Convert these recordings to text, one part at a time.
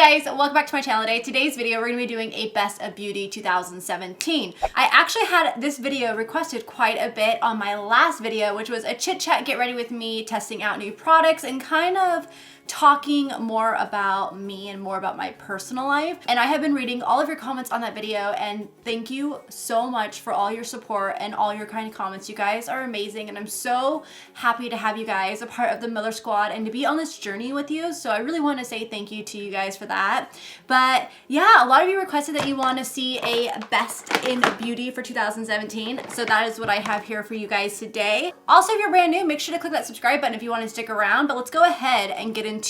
guys, welcome back to my channel today. Today's video, we're gonna be doing a Best of Beauty 2017. I actually had this video requested quite a bit on my last video, which was a chit chat, get ready with me, testing out new products and kind of talking more about me and more about my personal life. And I have been reading all of your comments on that video, and thank you so much for all your support and all your kind comments. You guys are amazing, and I'm so happy to have you guys a part of the Miller Squad and to be on this journey with you. So I really want to say thank you to you guys for that. But yeah, a lot of you requested that you want to see a Best in Beauty for 2017. So that is what I have here for you guys today. Also, if you're brand new, make sure to click that subscribe button if you want to stick around. But let's go ahead and get into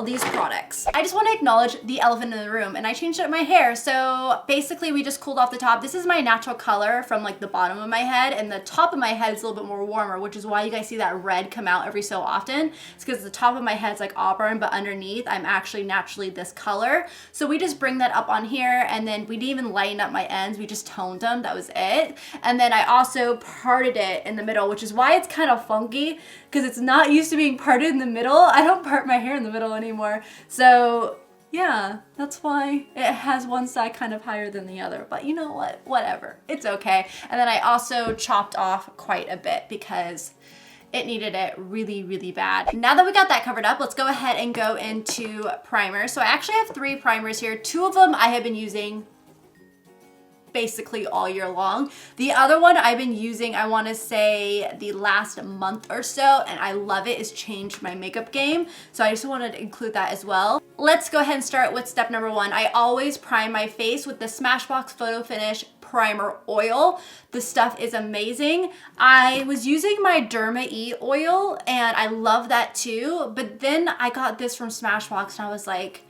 these products. I just want to acknowledge the elephant in the room, and I changed up my hair. So basically we just cooled off the top. This is my natural color from like the bottom of my head, and the top of my head is a little bit more warmer, which is why you guys see that red come out every so often. It's because the top of my head is like auburn, but underneath I'm actually naturally this color. So we just bring that up on here, and then we didn't even lighten up my ends. We just toned them. That was it. And then I also parted it in the middle, which is why it's kind of funky, because it's not used to being parted in the middle. I don't part my hair in the middle anymore. So yeah, that's why it has one side kind of higher than the other. But you know what? Whatever. It's okay. And then I also chopped off quite a bit because it needed it really, really bad. Now that we got that covered up, let's go ahead and go into primers. So I actually have 3 primers here. 2 of them I have been using basically all year long. The other one I've been using, I want to say the last month or so, and I love it. It's changed my makeup game. So I just wanted to include that as well. Let's go ahead and start with step number 1. I always prime my face with the Smashbox Photo Finish Primer Oil. The stuff is amazing. I was using my Derma E oil and I love that too, but then I got this from Smashbox and I was like,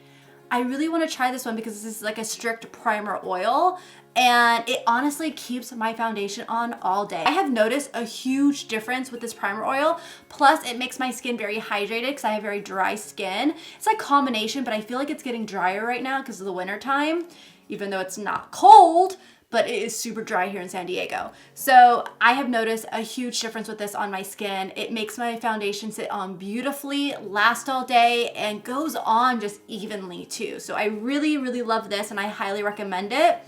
I really want to try this one because this is like a strict primer oil, and it honestly keeps my foundation on all day. I have noticed a huge difference with this primer oil. Plus it makes my skin very hydrated because I have very dry skin. It's like combination, but I feel like it's getting drier right now because of the winter time, even though it's not cold, but it is super dry here in San Diego. So I have noticed a huge difference with this on my skin. It makes my foundation sit on beautifully, last all day, and goes on just evenly too. So I really, really love this and I highly recommend it.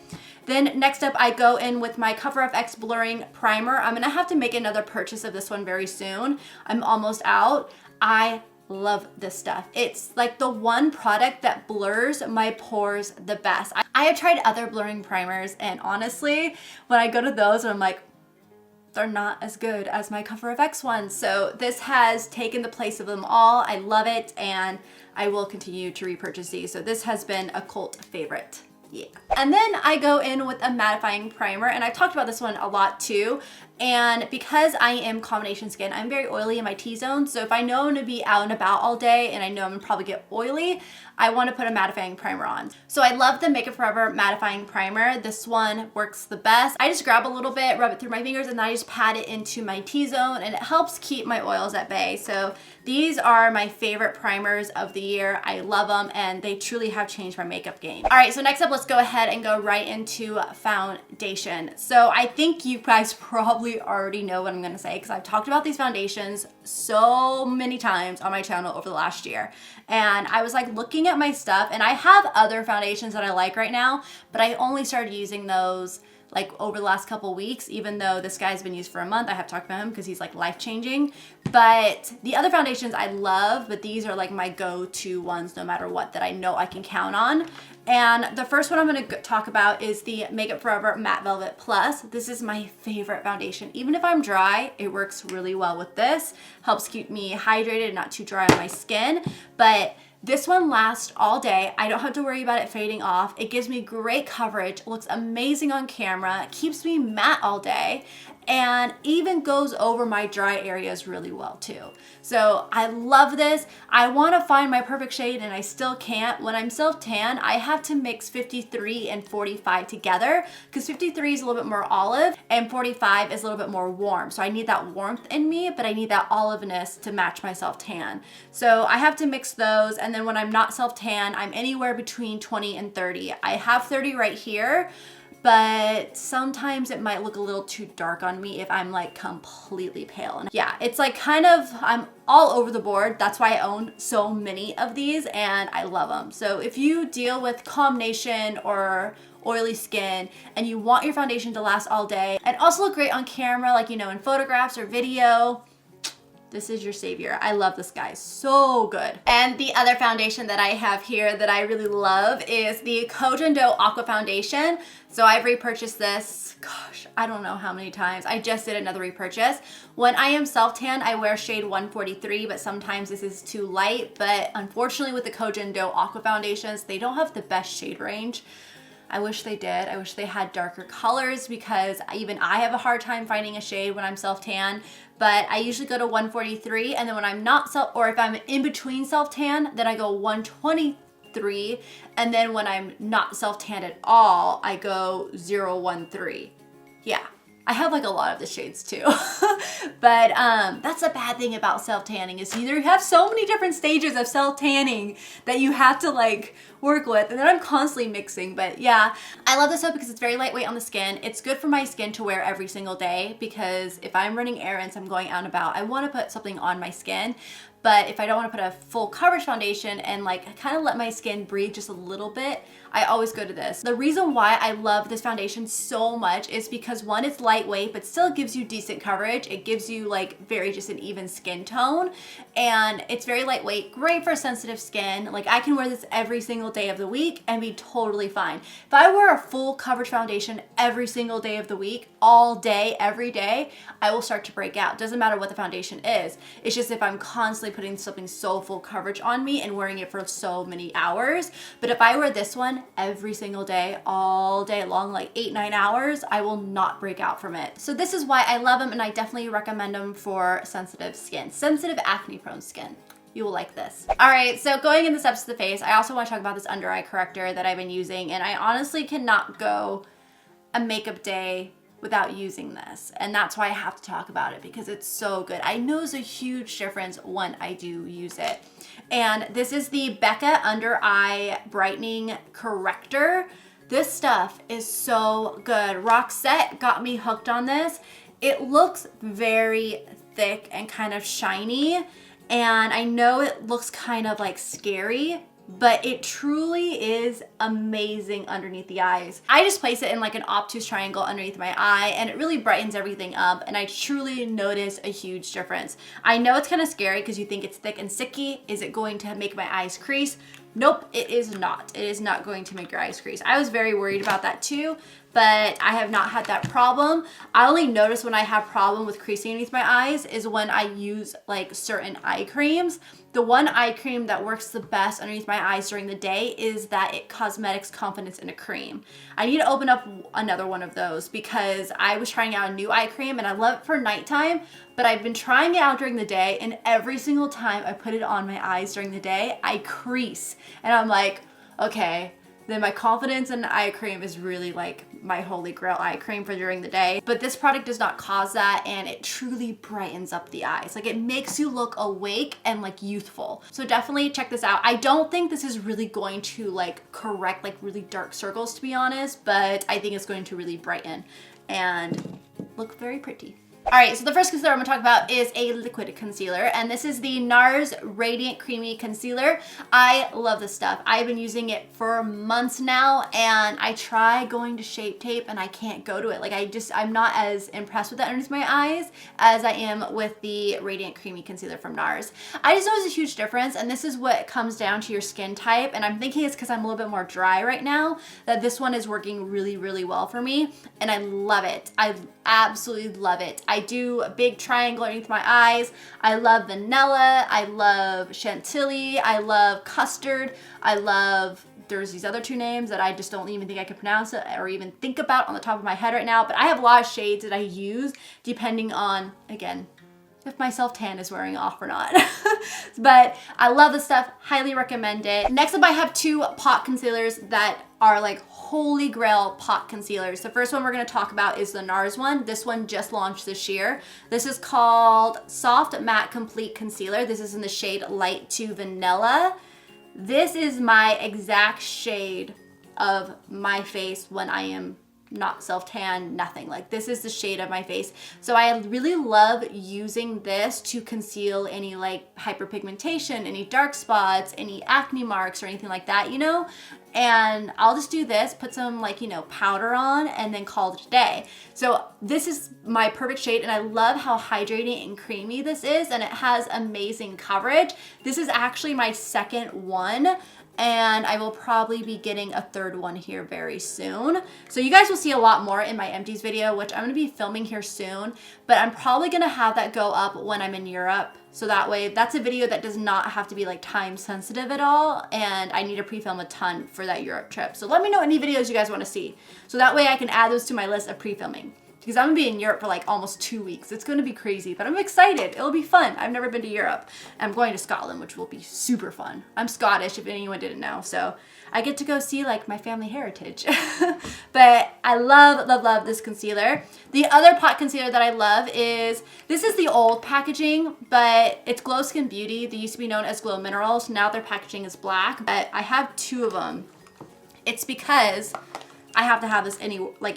Then next up, I go in with my CoverFX Blurring Primer. I'm gonna have to make another purchase of this one very soon. I'm almost out. I love this stuff. It's like the one product that blurs my pores the best. I have tried other blurring primers, and honestly, when I go to those, I'm like, they're not as good as my CoverFX ones. So this has taken the place of them all. I love it, and I will continue to repurchase these. So this has been a cult favorite. Yeah. And then I go in with a mattifying primer, and I've talked about this one a lot too. And because I am combination skin, I'm very oily in my T-zone. So if I know I'm gonna be out and about all day and I know I'm gonna probably get oily, I wanna put a mattifying primer on. So I love the Makeup Forever mattifying primer. This one works the best. I just grab a little bit, rub it through my fingers, and then I just pat it into my T-zone, and it helps keep my oils at bay. So these are my favorite primers of the year. I love them, and they truly have changed my makeup game. All right, so next up, let's go ahead and go right into foundation. So I think you guys probably already know what I'm gonna say because I've talked about these foundations so many times on my channel over the last year. And I was like looking at my stuff, and I have other foundations that I like right now, but I only started using those like over the last couple weeks, even though this guy's been used for a month. I have talked about him because he's like life-changing. But the other foundations I love, but these are like my go-to ones no matter what that I know I can count on. And the first one I'm going to talk about is the Makeup Forever Matte Velvet Plus. This is my favorite foundation. Even if I'm dry, it works really well with this. Helps keep me hydrated and not too dry on my skin. But this one lasts all day. I don't have to worry about it fading off. It gives me great coverage, looks amazing on camera, keeps me matte all day, and even goes over my dry areas really well too. So I love this. I want to find my perfect shade and I still can't. When I'm self-tan, I have to mix 53 and 45 together because 53 is a little bit more olive and 45 is a little bit more warm. So I need that warmth in me, but I need that oliveness to match my self-tan. So I have to mix those, and then when I'm not self-tan, I'm anywhere between 20 and 30. I have 30 right here, but sometimes it might look a little too dark on me if I'm like completely pale. And yeah, it's like kind of, I'm all over the board. That's why I own so many of these and I love them. So if you deal with combination or oily skin and you want your foundation to last all day and also look great on camera, like, you know, in photographs or video, this is your savior. I love this guy, so good. And the other foundation that I have here that I really love is the Dough Aqua Foundation. So I've repurchased this, gosh, I don't know how many times. I just did another repurchase. When I am self-tan, I wear shade 143, but sometimes this is too light. But unfortunately with the Dough Aqua Foundations, they don't have the best shade range. I wish they did. I wish they had darker colors because even I have a hard time finding a shade when I'm self-tan, but I usually go to 143, and then when I'm not or if I'm in between self-tan, then I go 123, and then when I'm not self-tan at all, I go 013. Yeah. I have like a lot of the shades too. But that's a bad thing about self-tanning is you have so many different stages of self-tanning that you have to like work with, and then I'm constantly mixing. But yeah, I love this soap because it's very lightweight on the skin. It's good for my skin to wear every single day because if I'm running errands, I'm going out and about, I want to put something on my skin. But if I don't want to put a full coverage foundation and like kind of let my skin breathe just a little bit, I always go to this. The reason why I love this foundation so much is because one, it's lightweight, but still gives you decent coverage. It gives you like very just an even skin tone, and it's very lightweight, great for sensitive skin. Like I can wear this every single day of the week and be totally fine. If I wear a full coverage foundation every single day of the week, all day, every day, I will start to break out. Doesn't matter what the foundation is. It's just if I'm constantly putting something so full coverage on me and wearing it for so many hours. But if I wear this one every single day, all day long, like 8-9 hours, I will not break out from it. So this is why I love them, and I definitely recommend them for sensitive skin, sensitive acne prone skin. You will like this. All right, so going into the steps of the face, I also want to talk about this under eye corrector that I've been using, and I honestly cannot go a makeup day without using this, and that's why I have to talk about it because it's so good. I notice a huge difference when I do use it. And this is the Becca Under Eye Brightening Corrector. This stuff is so good. Roxette got me hooked on this. It looks very thick and kind of shiny, and I know it looks kind of like scary, but it truly is amazing underneath the eyes. I just place it in like an obtuse triangle underneath my eye, and it really brightens everything up, and I truly notice a huge difference. I know it's kind of scary because you think it's thick and sticky. Is it going to make my eyes crease? Nope, it is not. It is not going to make your eyes crease. I was very worried about that too, but I have not had that problem. I only notice when I have problem with creasing underneath my eyes is when I use like certain eye creams. The one eye cream that works the best underneath my eyes during the day is that It Cosmetics Confidence in a Cream. I need to open up another one of those because I was trying out a new eye cream and I love it for nighttime, but I've been trying it out during the day, and every single time I put it on my eyes during the day, I crease. And I'm like, okay, then my Confidence in eye cream is really like my holy grail eye cream for during the day. But this product does not cause that, and it truly brightens up the eyes. Like it makes you look awake and like youthful. So definitely check this out. I don't think this is really going to like correct like really dark circles, to be honest, but I think it's going to really brighten and look very pretty. All right, so the first concealer I'm gonna talk about is a liquid concealer, and this is the NARS Radiant Creamy Concealer. I love this stuff. I've been using it for months now, and I try going to Shape Tape and I can't go to it. Like I'm not as impressed with that underneath my eyes as I am with the Radiant Creamy Concealer from NARS. I just noticed a huge difference, and this is what comes down to your skin type, and I'm thinking it's because I'm a little bit more dry right now that this one is working really, really well for me, and I love it. I absolutely love it. I do a big triangle underneath my eyes. I love vanilla. I love chantilly. I love custard. I love, there's these other two names that I just don't even think I can pronounce it or even think about on the top of my head right now, but I have a lot of shades that I use depending on, again, if my self-tan is wearing off or not. But I love this stuff, highly recommend it. Next up, I have two pot concealers that are like holy grail pot concealers. The first one we're gonna talk about is the NARS one. This one just launched this year. This is called Soft Matte Complete Concealer. This is in the shade Light to Vanilla. This is my exact shade of my face when I am not self-tan, nothing. Like this is the shade of my face. So I really love using this to conceal any like hyperpigmentation, any dark spots, any acne marks or anything like that, you know? And I'll just do this, put some like, you know, powder on and then call it a day. So this is my perfect shade and I love how hydrating and creamy this is, and it has amazing coverage. This is actually my second one, and I will probably be getting a third one here very soon. So you guys will see a lot more in my empties video, which I'm gonna be filming here soon, but I'm probably gonna have that go up when I'm in Europe. So that way, that's a video that does not have to be like time sensitive at all, and I need to pre-film a ton for that Europe trip. So let me know any videos you guys wanna see. So that way I can add those to my list of pre-filming. Because I'm gonna be in Europe for like almost 2 weeks. It's gonna be crazy, but I'm excited. It'll be fun. I've never been to Europe. I'm going to Scotland, which will be super fun. I'm Scottish, if anyone didn't know, so I get to go see like my family heritage. But I love, love, love this concealer. The other pot concealer that I love is, this is the old packaging, but it's Glow Skin Beauty. They used to be known as Glow Minerals. Now their packaging is black, but I have 2 of them. It's because I have to have this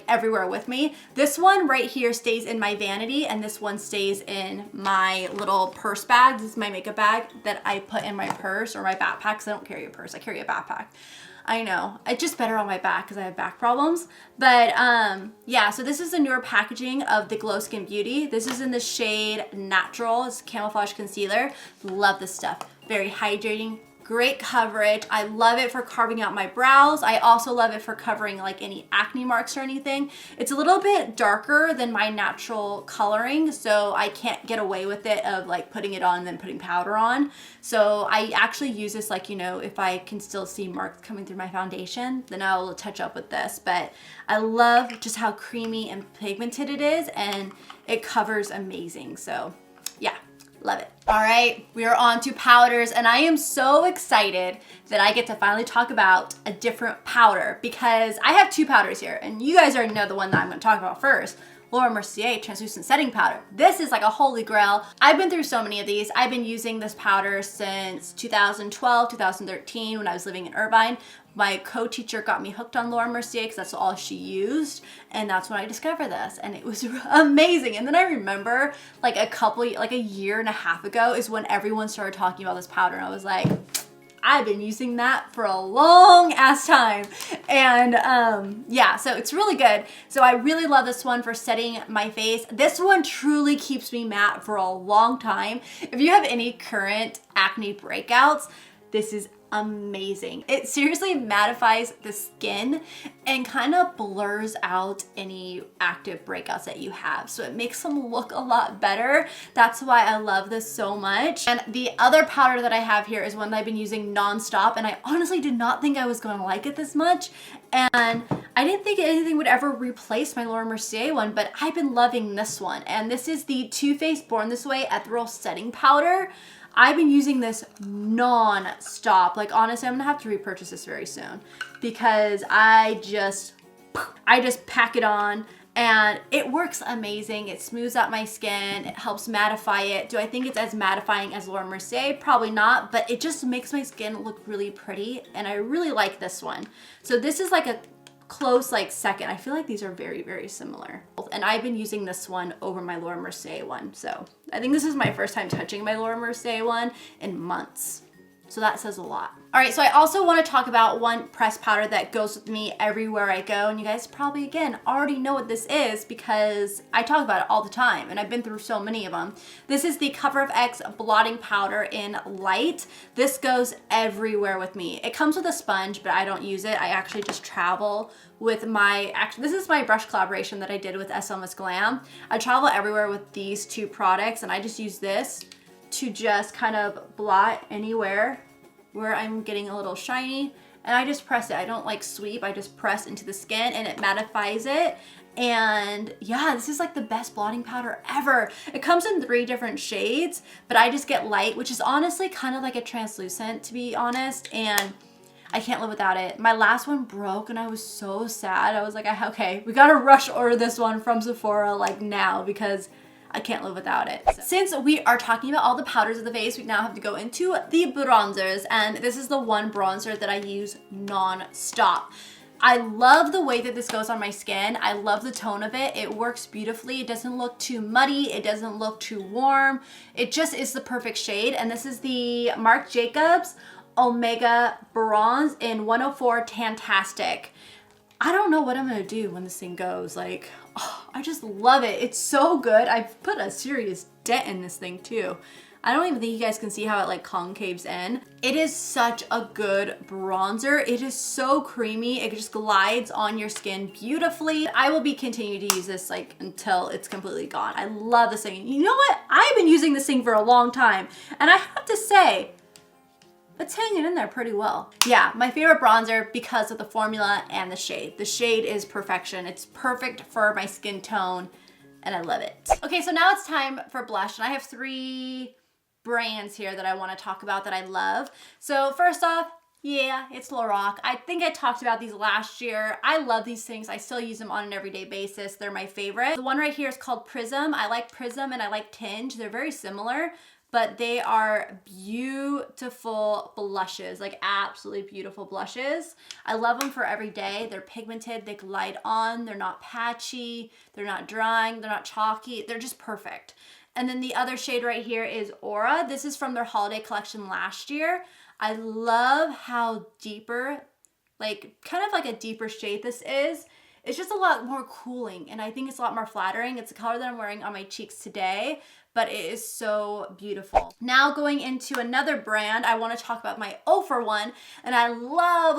everywhere with me. This one right here stays in my vanity, and this one stays in my little purse bag. This is my makeup bag that I put in my purse or my backpack, because I don't carry a purse, I carry a backpack. I know, it's just better on my back because I have back problems. But yeah, so this is the newer packaging of the Glow Skin Beauty. This is in the shade Natural. It's camouflage concealer. Love this stuff. Very hydrating. Great coverage. I love it for carving out my brows. I also love it for covering like any acne marks or anything. It's a little bit darker than my natural coloring, so I can't get away with it of like putting it on and then putting powder on. So I actually use this like, you know, if I can still see marks coming through my foundation, then I'll touch up with this. But I love just how creamy and pigmented it is, and it covers amazing. So yeah. Love it. All right, we are on to powders, and I am so excited that I get to finally talk about a different powder, because I have 2 powders here, and you guys already know the one that I'm gonna talk about first. Laura Mercier Translucent Setting Powder. This is like a holy grail. I've been through so many of these. I've been using this powder since 2012, 2013 when I was living in Irvine. My co-teacher got me hooked on Laura Mercier because that's all she used, and that's when I discovered this, and it was amazing. And then I remember like a year and a half ago is when everyone started talking about this powder, and I was like, I've been using that for a long ass time. And yeah, so it's really good. So I really love this one for setting my face. This one truly keeps me matte for a long time. If you have any current acne breakouts, this is amazing. It seriously mattifies the skin and kind of blurs out any active breakouts that you have. So it makes them look a lot better. That's why I love this so much. And the other powder that I have here is one that I've been using nonstop, and I honestly did not think I was going to like it this much. And I didn't think anything would ever replace my Laura Mercier one, but I've been loving this one. And this is the Too Faced Born This Way Ethereal Setting Powder. I've been using this non-stop. Like honestly, I'm gonna have to repurchase this very soon, because I just pack it on and it works amazing. It smooths out my skin. It helps mattify it. Do I think it's as mattifying as Laura Mercier? Probably not, but it just makes my skin look really pretty, and I really like this one. So this is like a close like second. I feel like these are very, very similar. And I've been using this one over my Laura Mercier one. So I think this is my first time touching my Laura Mercier one in months. So that says a lot. All right, so I also want to talk about one pressed powder that goes with me everywhere I go. And you guys probably, again, already know what this is because I talk about it all the time and I've been through so many of them. This is the Cover of X Blotting Powder in Light. This goes everywhere with me. It comes with a sponge, but I don't use it. I actually just travel with my, this is my brush collaboration that I did with SL Miss Glam. I travel everywhere with these 2 products, and I just use this to just kind of blot anywhere where I'm getting a little shiny, and I just press it. I don't like sweep, I just press into the skin and it mattifies it. And yeah, this is like the best blotting powder ever. It comes in 3 different shades, but I just get light, which is honestly kind of like a translucent, to be honest, and I can't live without it. My last one broke and I was so sad. I was like, okay, we gotta rush order this one from Sephora like now, because I can't live without it. So, since we are talking about all the powders of the face, we now have to go into the bronzers, and this is the one bronzer that I use non-stop. I love the way that this goes on my skin. I love the tone of it. It works beautifully. It doesn't look too muddy. It doesn't look too warm. It just is the perfect shade. And this is the Marc Jacobs Omega Bronze in 104 Tantastic. I don't know what I'm gonna do when this thing goes. Like, oh, I just love it. It's so good. I've put a serious dent in this thing too. I don't even think you guys can see how it like concaves in. It is such a good bronzer. It is so creamy. It just glides on your skin beautifully. I will be continuing to use this like until it's completely gone. I love this thing. You know what? I've been using this thing for a long time, and I have to say, it's hanging in there pretty well. Yeah, my favorite bronzer because of the formula and the shade. The shade is perfection. It's perfect for my skin tone, and I love it. Okay, so now it's time for blush, and I have 3 brands here that I want to talk about that I love. So first off, yeah, it's Lorac. I think I talked about these last year. I love these things. I still use them on an everyday basis. They're my favorite. The one right here is called Prism. I like Prism and I like Tinge. They're very similar, but they are beautiful blushes, like absolutely beautiful blushes. I love them for every day. They're pigmented, they glide on, they're not patchy, they're not drying, they're not chalky, they're just perfect. And then the other shade right here is Aura. This is from their holiday collection last year. I love how deeper, like kind of like a deeper shade this is. It's just a lot more cooling, and I think it's a lot more flattering. It's the color that I'm wearing on my cheeks today, but it is so beautiful. Now going into another brand, I want to talk about my Ophir one, and I love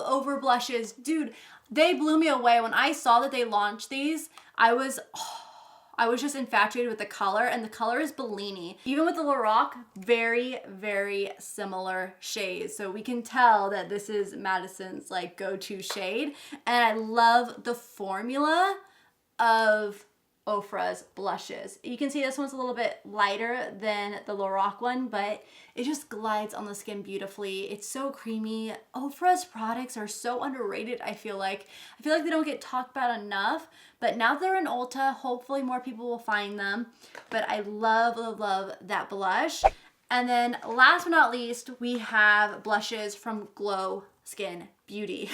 Ophir blushes. Dude, they blew me away. When I saw that they launched these, I was just infatuated with the color, and the color is Bellini. Even with the Lorac, very, very similar shades. So we can tell that this is Madison's like go-to shade. And I love the formula of Ophra's blushes. You can see this one's a little bit lighter than the Lorac one, but it just glides on the skin beautifully. It's so creamy. Ophra's products are so underrated, I feel like. they don't get talked about enough, but now they're in Ulta. Hopefully more people will find them, but I love that blush. And then last but not least, we have blushes from Glow Skin Beauty.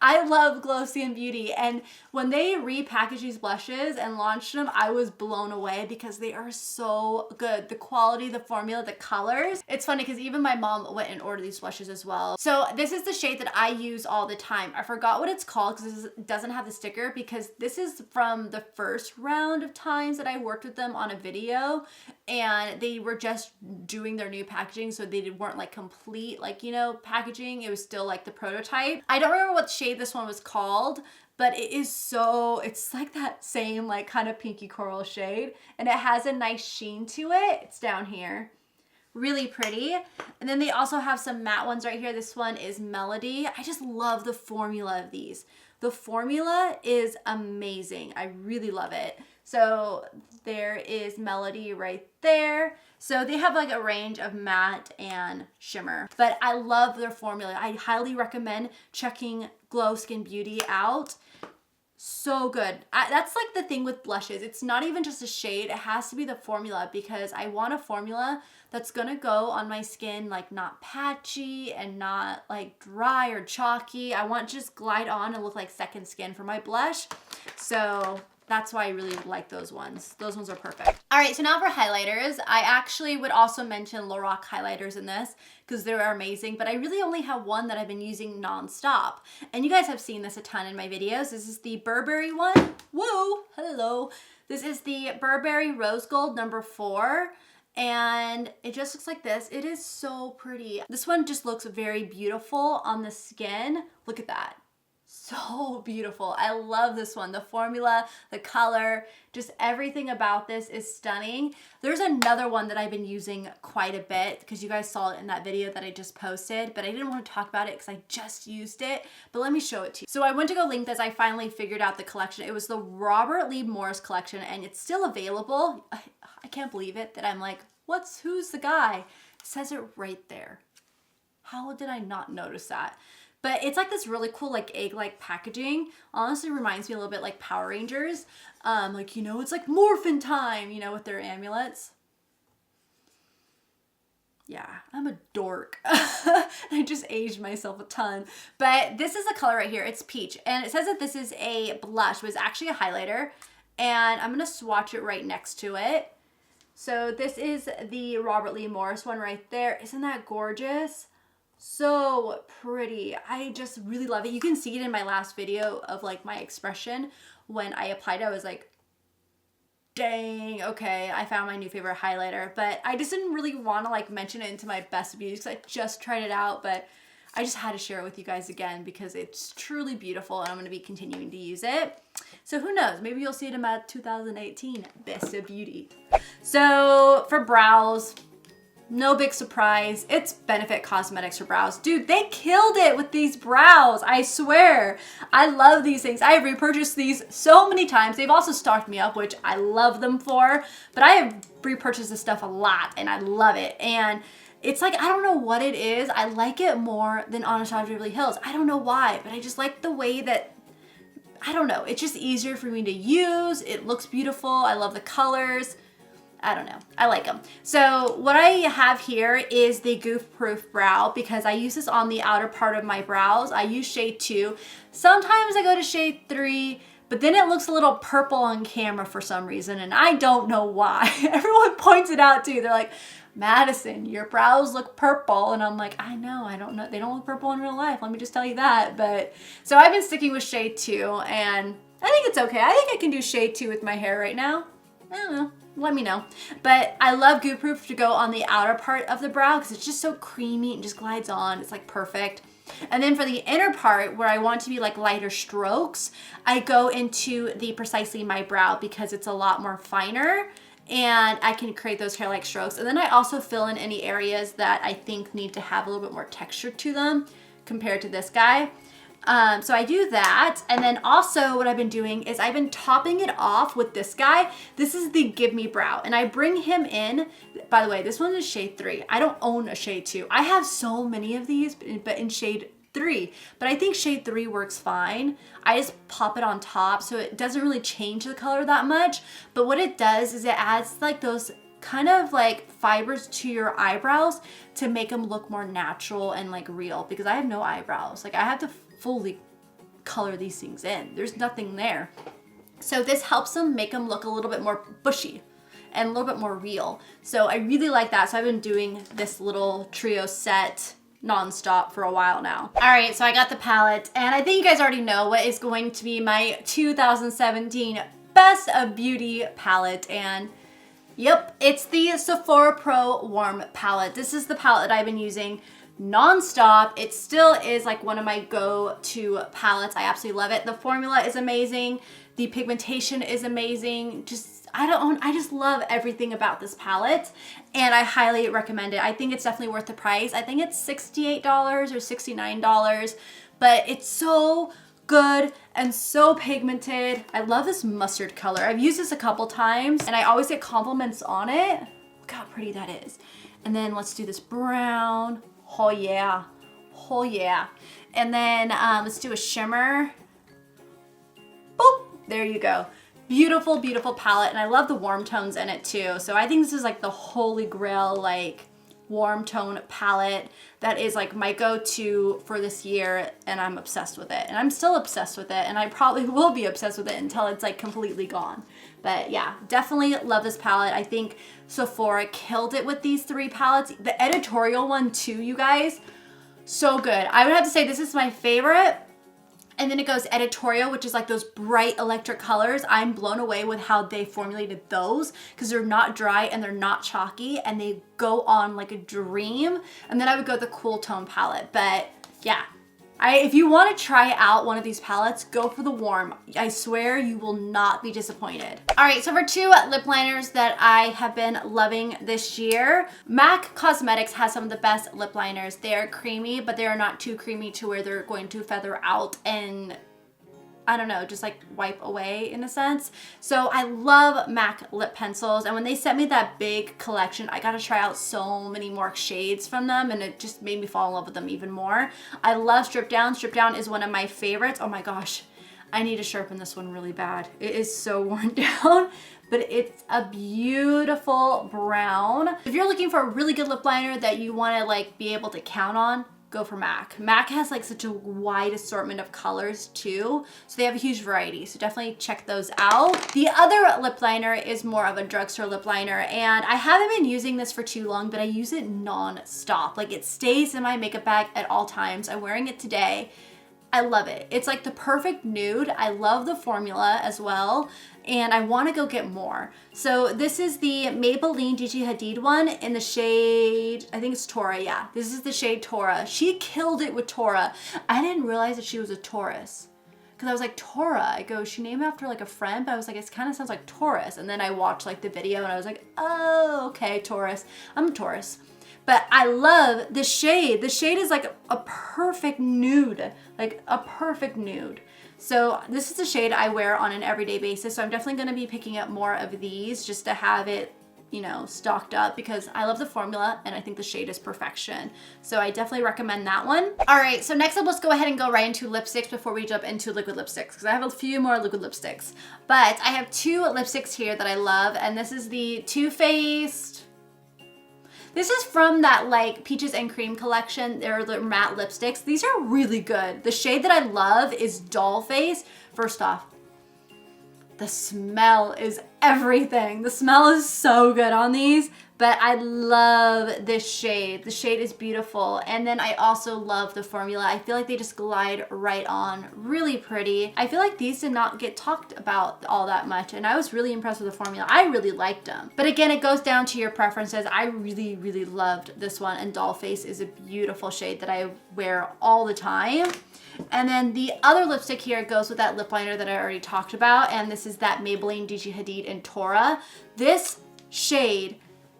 I love Glow Skin Beauty, and when they repackaged these blushes and launched them, I was blown away because they are so good. The quality, the formula, the colors. It's funny because even my mom went and ordered these blushes as well. So this is the shade that I use all the time. I forgot what it's called because it doesn't have the sticker, because this is from the first round of times that I worked with them on a video, and they were just doing their new packaging, so they weren't like complete, like, you know, packaging. It was still like the prototype. I don't remember what shade this one was called, but it is so, it's like that same like kind of pinky coral shade, and it has a nice sheen to it. It's down here. Really pretty. And then they also have some matte ones right here. This one is Melody. I just love the formula of these. The formula is amazing. I really love it. So there is Melody right there. So they have like a range of matte and shimmer, but I love their formula. I highly recommend checking Glow Skin Beauty out. So good. That's like the thing with blushes. It's not even just a shade. It has to be the formula, because I want a formula that's gonna go on my skin like not patchy and not like dry or chalky. I want to just glide on and look like second skin for my blush. So that's why I really like those ones. Those ones are perfect. All right, so now for highlighters. I actually would also mention Lorac highlighters in this because they're amazing, but I really only have one that I've been using nonstop. And you guys have seen this a ton in my videos. This is the Burberry one. Whoa, hello. This is the Burberry Rose Gold number 4. And it just looks like this. It is so pretty. This one just looks very beautiful on the skin. Look at that. So beautiful. I love this one. The formula, the color, just everything about this is stunning. There's another one that I've been using quite a bit because you guys saw it in that video that I just posted, but I didn't want to talk about it because I just used it, but let me show it to you. So I went to go link this. I finally figured out the collection. It was the Robert Lee Morris collection, and it's still available. I can't believe it that I'm like, who's the guy? It says it right there. How did I not notice that? But it's like this really cool like egg-like packaging. Honestly reminds me a little bit like Power Rangers. Like, you know, it's like morphin' time, you know, with their amulets. Yeah, I'm a dork. I just aged myself a ton. But this is the color right here. It's peach. And it says that this is a blush, but it's actually a highlighter. And I'm going to swatch it right next to it. So this is the Robert Lee Morris one right there. Isn't that gorgeous? So pretty. I just really love it. You can see it in my last video of like my expression. When I applied it, I was like, dang, okay, I found my new favorite highlighter. But I just didn't really want to like mention it into my best beauty because I just tried it out, but I just had to share it with you guys again because it's truly beautiful and I'm going to be continuing to use it. So who knows, maybe you'll see it in my 2018 Best of Beauty. So for brows, no big surprise, it's Benefit Cosmetics for brows. Dude, they killed it with these brows, I swear. I love these things. I have repurchased these so many times. They've also stocked me up, which I love them for, but I have repurchased this stuff a lot and I love it. And it's like, I don't know what it is. I like it more than Anastasia Beverly Hills. I don't know why, but I just like the way that, I don't know, it's just easier for me to use. It looks beautiful. I love the colors. I don't know. I like them. So what I have here is the Goof Proof Brow because I use this on the outer part of my brows. I use shade 2. Sometimes I go to shade 3, but then it looks a little purple on camera for some reason, and I don't know why. Everyone points it out too. They're like, Madison, your brows look purple. And I'm like, I know, I don't know. They don't look purple in real life. Let me just tell you that. But so I've been sticking with shade 2 and I think it's okay. I think I can do shade 2 with my hair right now. I don't know. Let me know. But I love Goof Proof to go on the outer part of the brow because it's just so creamy and just glides on. It's like perfect. And then for the inner part where I want to be like lighter strokes, I go into the Precisely My Brow because it's a lot more finer and I can create those hair-like strokes. And then I also fill in any areas that I think need to have a little bit more texture to them compared to this guy. So I do that, and then also what I've been doing is I've been topping it off with this guy. This is the Give Me Brow, and I bring him in. By the way, this one is shade 3. I don't own a shade 2. I have so many of these, but in shade 3. But I think shade 3 works fine. I just pop it on top, so it doesn't really change the color that much. But what it does is it adds like those kind of like fibers to your eyebrows to make them look more natural and like real because I have no eyebrows. Like I have to fully color these things in. There's nothing there. So this helps them make them look a little bit more bushy and a little bit more real. So I really like that. So I've been doing this little trio set nonstop for a while now. All right, so I got the palette and I think you guys already know what is going to be my 2017 Best of Beauty palette. And yep, it's the Sephora Pro Warm palette. This is the palette that I've been using non-stop. It still is like one of my go-to palettes. I absolutely love it. The formula is amazing. The pigmentation is amazing. I just love everything about this palette and I highly recommend it. I think it's definitely worth the price. I think it's $68 or $69, but it's so good and so pigmented. I love this mustard color. I've used this a couple times and I always get compliments on it. Look how pretty that is. And then let's do this brown. Oh yeah, oh yeah. And then let's do a shimmer. Boop, there you go. Beautiful, beautiful palette. And I love the warm tones in it too. So I think this is like the holy grail, like warm tone palette that is like my go-to for this year and I'm obsessed with it. And I'm still obsessed with it and I probably will be obsessed with it until it's like completely gone. But yeah, definitely love this palette. I think Sephora killed it with these 3 palettes. The editorial one too, you guys, so good. I would have to say this is my favorite. And then it goes editorial, which is like those bright electric colors. I'm blown away with how they formulated those because they're not dry and they're not chalky and they go on like a dream. And then I would go the cool tone palette. But yeah, if you want to try out one of these palettes, go for the warm. I swear you will not be disappointed. All right, so for 2 lip liners that I have been loving this year, MAC Cosmetics has some of the best lip liners. They are creamy, but they are not too creamy to where they're going to feather out and I don't know, just like wipe away in a sense. So I love MAC lip pencils. And when they sent me that big collection, I got to try out so many more shades from them and it just made me fall in love with them even more. I love Strip Down. Strip Down is one of my favorites. Oh my gosh. I need to sharpen this one really bad. It is so worn down, but it's a beautiful brown. If you're looking for a really good lip liner that you wanna like be able to count on, go for MAC. MAC has like such a wide assortment of colors too, so they have a huge variety, so definitely check those out. The other lip liner is more of a drugstore lip liner, and I haven't been using this for too long, but I use it non-stop. Like it stays in my makeup bag at all times. I'm wearing it today. I love it. It's like the perfect nude. I love the formula as well, and I want to go get more. So this is the Maybelline Gigi Hadid one in the shade, I think it's Tora, yeah. This is the shade Tora. She killed it with Tora. I didn't realize that she was a Taurus, because I was like, Tora, I go, she named after like a friend, but I was like, it kind of sounds like Taurus. And then I watched like the video and I was like, oh, okay, Taurus. I'm a Taurus. But I love the shade. The shade is like a perfect nude, like a perfect nude. So this is a shade I wear on an everyday basis. So I'm definitely gonna be picking up more of these just to have it, you know, stocked up, because I love the formula and I think the shade is perfection. So I definitely recommend that one. All right, so next up, let's go ahead and go right into lipsticks before we jump into liquid lipsticks, because I have a few more liquid lipsticks. But I have two lipsticks here that I love, and this is the Too Faced. This is from that like Peaches and Cream collection. They're the matte lipsticks. These are really good. The shade that I love is Doll Face. First off, the smell is everything. The smell is so good on these, but I love this shade. The shade is beautiful. And then I also love the formula. I feel like they just glide right on, really pretty. I feel like these did not get talked about all that much, and I was really impressed with the formula. I really liked them. But again, it goes down to your preferences. I really, really loved this one, and Doll Face is a beautiful shade that I wear all the time. And then the other lipstick here goes with that lip liner that I already talked about, and this is that Maybelline Gigi Hadid in Tora. This shade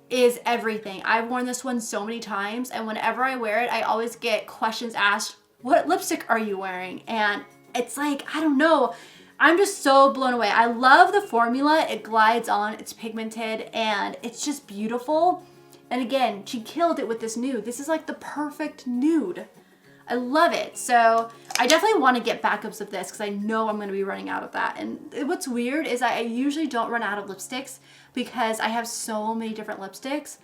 is everything. I've worn this one so many times, and whenever I wear it, I always get questions asked, what lipstick are you wearing? And it's like, I don't know, I'm just so blown away. I love the formula. It glides on, it's pigmented, and it's just beautiful. And again, she killed it with this nude. This is like the perfect nude. I love it. So I definitely want to get backups of this because I know I'm going to be running out of that. And what's weird is I usually don't run out of lipsticks because I have so many different lipsticks,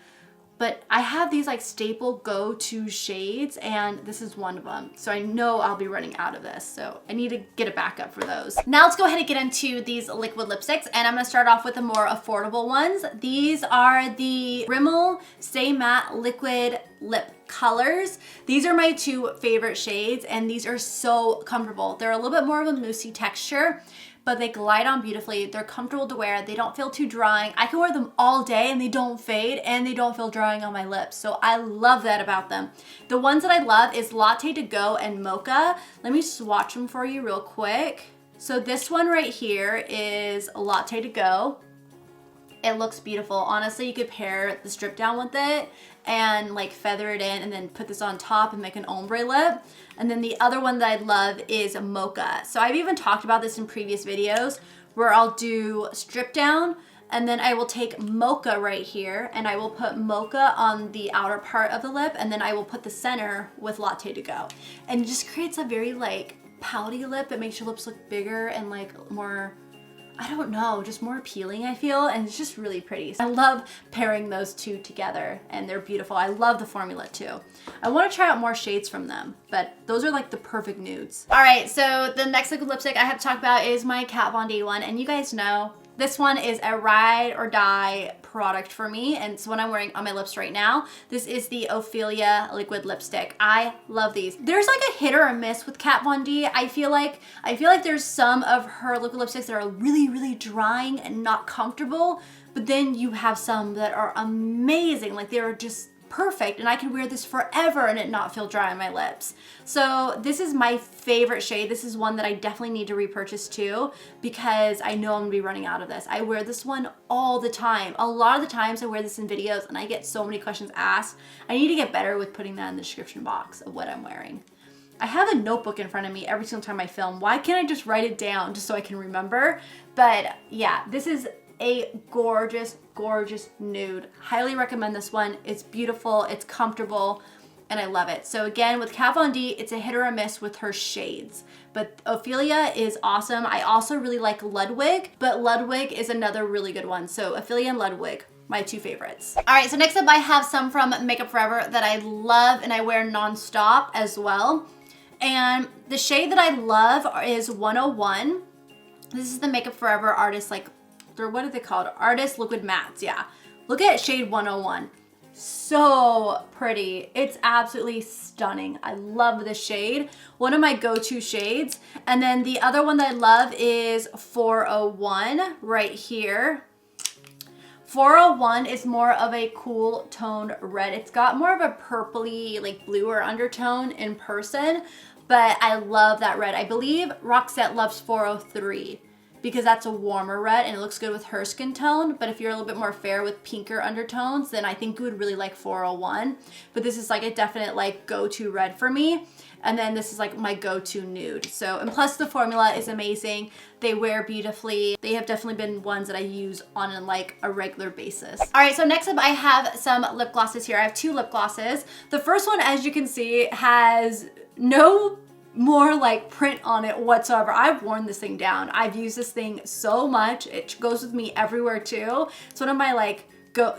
but I have these like staple go-to shades, and this is one of them. So I know I'll be running out of this. So I need to get a backup for those. Now let's go ahead and get into these liquid lipsticks, and I'm gonna start off with the more affordable ones. These are the Rimmel Stay Matte Liquid Lip Colors. These are my two favorite shades, and these are so comfortable. They're a little bit more of a moussey texture, but they glide on beautifully. They're comfortable to wear. They don't feel too drying. I can wear them all day and they don't fade, and they don't feel drying on my lips. So I love that about them. The ones that I love is Latte to Go and Mocha. Let me swatch them for you real quick. So this one right here is Latte to Go. It looks beautiful. Honestly, you could pair the strip down with it and like feather it in and then put this on top and make an ombre lip. And then the other one that I love is Mocha. So I've even talked about this in previous videos where I'll do strip down, and then I will take Mocha right here and I will put Mocha on the outer part of the lip, and then I will put the center with Latte to Go. And it just creates a very like pouty lip. It makes your lips look bigger and like more, I don't know, just more appealing, I feel, and it's just really pretty. I love pairing those two together, and they're beautiful. I love the formula too. I want to try out more shades from them, but those are like the perfect nudes. All right, so the next liquid lipstick I have to talk about is my Kat Von D one, and you guys know this one is a ride or die product for me, and it's what I'm wearing on my lips right now. This is the Ophelia liquid lipstick. I love these. There's like a hit or a miss with Kat Von D. I feel like there's some of her liquid lipsticks that are really, really drying and not comfortable, but then you have some that are amazing. Like they're just perfect, and I can wear this forever and it not feel dry on my lips. So this is my favorite shade. This is one that I definitely need to repurchase too, because I know I'm gonna be running out of this. I wear this one all the time. A lot of the times I wear this in videos and I get so many questions asked. I need to get better with putting that in the description box of what I'm wearing. I have a notebook in front of me every single time I film. Why can't I just write it down just so I can remember? But yeah, this is a gorgeous, gorgeous nude. Highly recommend this one. It's beautiful, it's comfortable, and I love it. So again, with Kat Von D, it's a hit or a miss with her shades. But Ophelia is awesome. I also really like Ludwig, but Ludwig is another really good one. So Ophelia and Ludwig, my two favorites. All right, so next up I have some from Makeup Forever that I love and I wear nonstop as well. And the shade that I love is 101. This is the Makeup Forever Artist, like, what are they called? Artist Liquid Mattes, yeah. Look at shade 101. So pretty. It's absolutely stunning. I love this shade. One of my go-to shades. And then the other one that I love is 401 right here. 401 is more of a cool toned red. It's got more of a purpley, like bluer undertone in person, but I love that red. I believe Roxette loves 403 because that's a warmer red and it looks good with her skin tone. But if you're a little bit more fair with pinker undertones, then I think you would really like 401. But this is like a definite like go-to red for me. And then this is like my go-to nude. So, and plus the formula is amazing. They wear beautifully. They have definitely been ones that I use on like a regular basis. All right, so next up I have some lip glosses here. I have two lip glosses. The first one, as you can see, has no more like print on it whatsoever. I've worn this thing down. I've used this thing so much. It goes with me everywhere too. It's one of my like,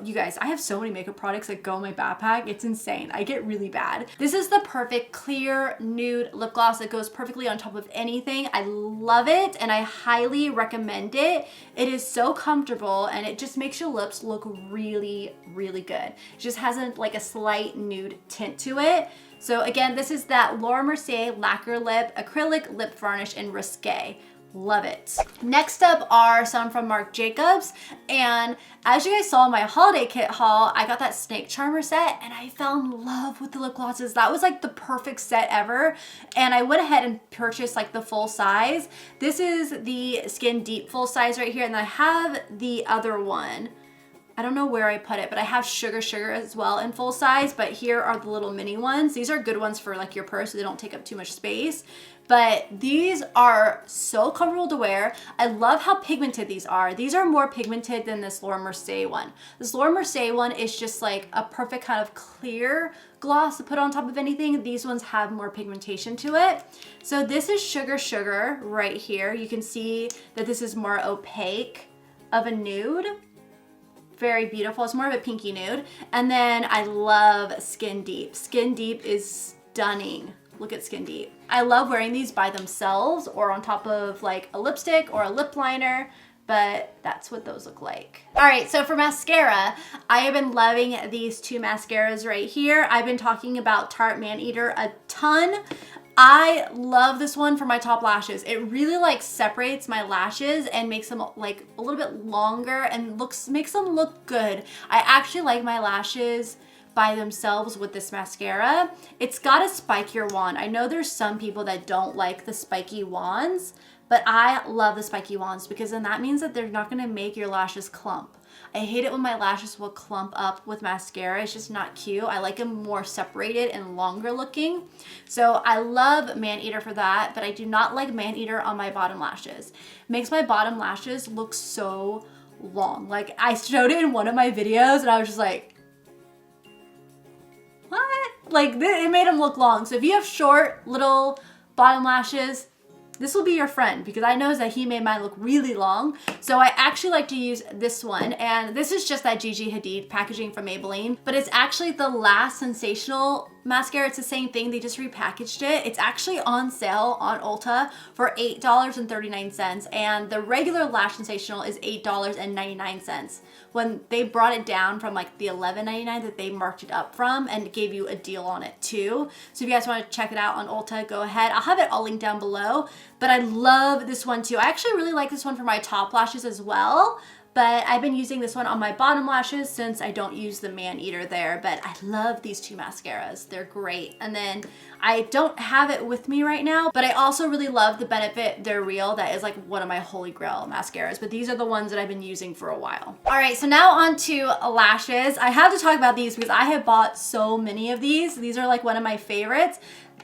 you guys, I have so many makeup products that go in my backpack. It's insane. I get really bad. This is the perfect clear nude lip gloss that goes perfectly on top of anything. I love it and I highly recommend it. It is so comfortable and it just makes your lips look really, really good. It just has like a slight nude tint to it. So again, this is that Laura Mercier Lacquer Lip Acrylic Lip Varnish in Risque. Love it. Next up are some from Marc Jacobs, and as you guys saw in my holiday kit haul, I got that Snake Charmer set and I fell in love with the lip glosses. That was like the perfect set ever, and I went ahead and purchased like the full size. This is the Skin Deep full size right here, and I have the other one. I don't know where I put it, but I have Sugar Sugar as well in full size, but here are the little mini ones. These are good ones for like your purse so they don't take up too much space. But these are so comfortable to wear. I love how pigmented these are. These are more pigmented than this Laura Mercier one. This Laura Mercier one is just like a perfect kind of clear gloss to put on top of anything. These ones have more pigmentation to it. So this is Sugar Sugar right here. You can see that this is more opaque of a nude. Very beautiful. It's more of a pinky nude. And then I love Skin Deep. Skin Deep is stunning. Look at Skin Deep. I love wearing these by themselves or on top of like a lipstick or a lip liner, but that's what those look like. All right, so for mascara, I have been loving these two mascaras right here. I've been talking about Tarte Maneater a ton. I love this one for my top lashes. It really like separates my lashes and makes them like a little bit longer and makes them look good. I actually like my lashes by themselves with this mascara. It's got a spikier wand. I know there's some people that don't like the spiky wands, but I love the spiky wands because then that means that they're not gonna make your lashes clump. I hate it when my lashes will clump up with mascara. It's just not cute. I like them more separated and longer looking. So I love Maneater for that, but I do not like Maneater on my bottom lashes. It makes my bottom lashes look so long. Like I showed it in one of my videos and I was just like, what? Like it made them look long. So if you have short little bottom lashes, this will be your friend because I know that he made mine look really long. So I actually like to use this one, and this is just that Gigi Hadid packaging from Maybelline, but it's actually the Last Sensational mascara. It's the same thing, they just repackaged it. It's actually on sale on Ulta for $8.39, and the regular Lash Sensational is $8.99. When they brought it down from like the $11.99 that they marked it up from and gave you a deal on it too. So if you guys want to check it out on Ulta, go ahead. I'll have it all linked down below, but I love this one too. I actually really like this one for my top lashes as well. But I've been using this one on my bottom lashes since I don't use the Maneater there. But I love these two mascaras. They're great. And then I don't have it with me right now, but I also really love the Benefit They're Real. That is like one of my holy grail mascaras. But these are the ones that I've been using for a while. All right, so now on to lashes. I have to talk about these because I have bought so many of these. These are like one of my favorites.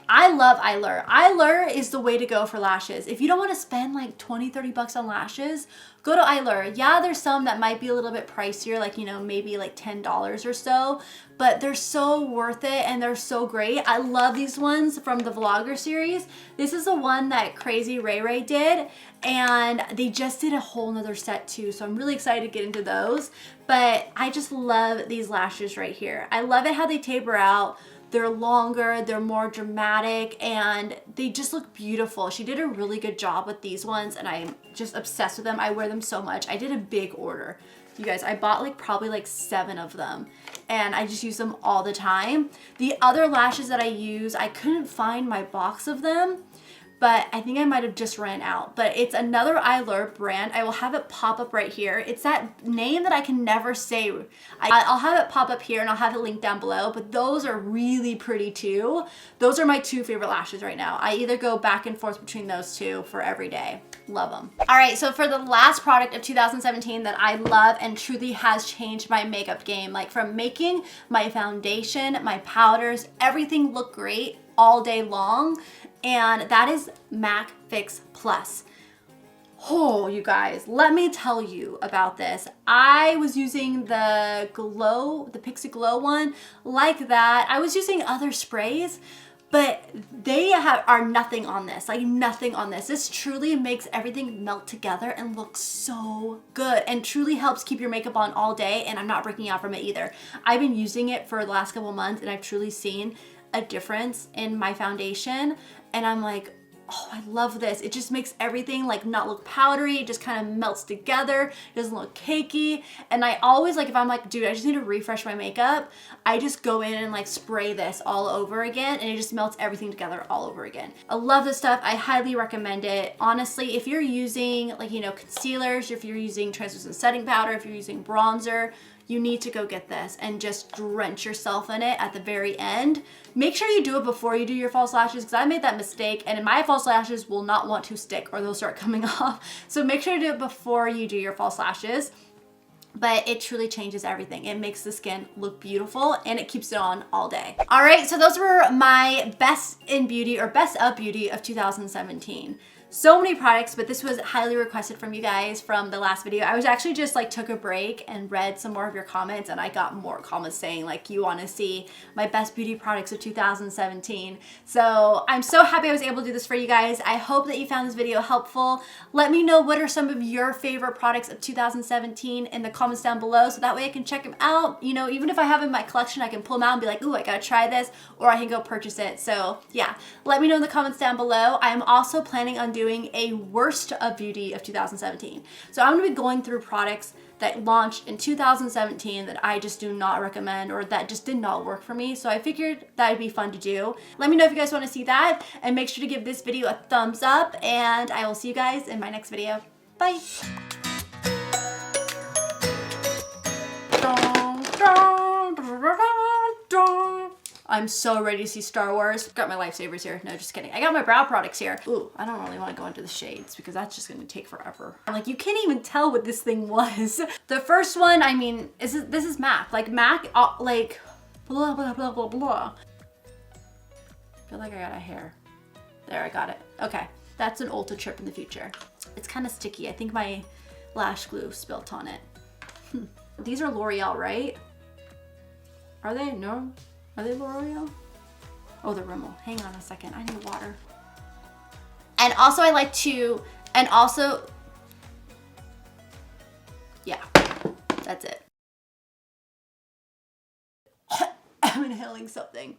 I love Eyelure. Eyelure is the way to go for lashes. If you don't want to spend like 20, 30 bucks on lashes, go to Eyelure. Yeah, there's some that might be a little bit pricier, like, you know, maybe like $10 or so, but they're so worth it and they're so great. I love these ones from the Vlogger series. This is the one that Crazy Ray Ray did, and they just did a whole nother set too, so I'm really excited to get into those. But I just love these lashes right here. I love it how they taper out. They're longer, they're more dramatic, and they just look beautiful. She did a really good job with these ones, and I'm just obsessed with them. I wear them so much. I did a big order. You guys, I bought like probably like 7 of them, and I just use them all the time. The other lashes that I use, I couldn't find my box of them, but I think I might have just ran out. But it's another Eyelure brand. I will have it pop up right here. It's that name that I can never say. I'll have it pop up here and I'll have it linked down below, but those are really pretty too. Those are my 2 favorite lashes right now. I either go back and forth between those 2 for every day. Love them. All right, so for the last product of 2017 that I love and truly has changed my makeup game, like from making my foundation, my powders, everything look great all day long, and that is MAC Fix Plus. Oh, you guys, let me tell you about this. I was using the Pixie Glow one like that. I was using other sprays, but they are nothing on this, like nothing on this. This truly makes everything melt together and look so good, and truly helps keep your makeup on all day, and I'm not breaking out from it either. I've been using it for the last couple months, and I've truly seen a difference in my foundation, and I'm like, oh, I love this. It just makes everything like not look powdery. It just kind of melts together. It doesn't look cakey. And I always, like, if I'm like, dude, I just need to refresh my makeup, I just go in and like spray this all over again, and it just melts everything together all over again. I love this stuff. I highly recommend it. Honestly, if you're using like, you know, concealers, if you're using translucent setting powder, if you're using bronzer, you need to go get this and just drench yourself in it at the very end. Make sure you do it before you do your false lashes, because I made that mistake, and my false lashes will not want to stick or they'll start coming off. So make sure to do it before you do your false lashes. But it truly changes everything. It makes the skin look beautiful, and it keeps it on all day. All right, so those were my best in beauty or best of beauty of 2017. So many products, but this was highly requested from you guys from the last video. I was actually just like took a break and read some more of your comments, and I got more comments saying like you want to see my best beauty products of 2017. So I'm so happy I was able to do this for you guys. I hope that you found this video helpful. Let me know what are some of your favorite products of 2017 in the comments down below, so that way I can check them out. You know, even if I have in my collection, I can pull them out and be like, ooh, I gotta try this, or I can go purchase it. So yeah, let me know in the comments down below. I'm also planning on doing a worst of beauty of 2017. So I'm gonna be going through products that launched in 2017 that I just do not recommend, or that just did not work for me. So I figured that would be fun to do. Let me know if you guys want to see that, and make sure to give this video a thumbs up, and I will see you guys in my next video. Bye. I'm so ready to see Star Wars. Got my lifesavers here. No, just kidding. I got my brow products here. Ooh, I don't really want to go into the shades because that's just going to take forever. I'm like, you can't even tell what this thing was. The first one, I mean, this is MAC. Like MAC, like blah, blah, blah, blah, blah. I feel like I got a hair. There, I got it. Okay, that's an Ulta trip in the future. It's kind of sticky. I think my lash glue spilt on it. These are L'Oreal, right? Are they? No. Are they L'Oreal? Oh, they're Rimmel. Hang on a second. I need water. And also I like to, and also, yeah, that's it. I'm inhaling something.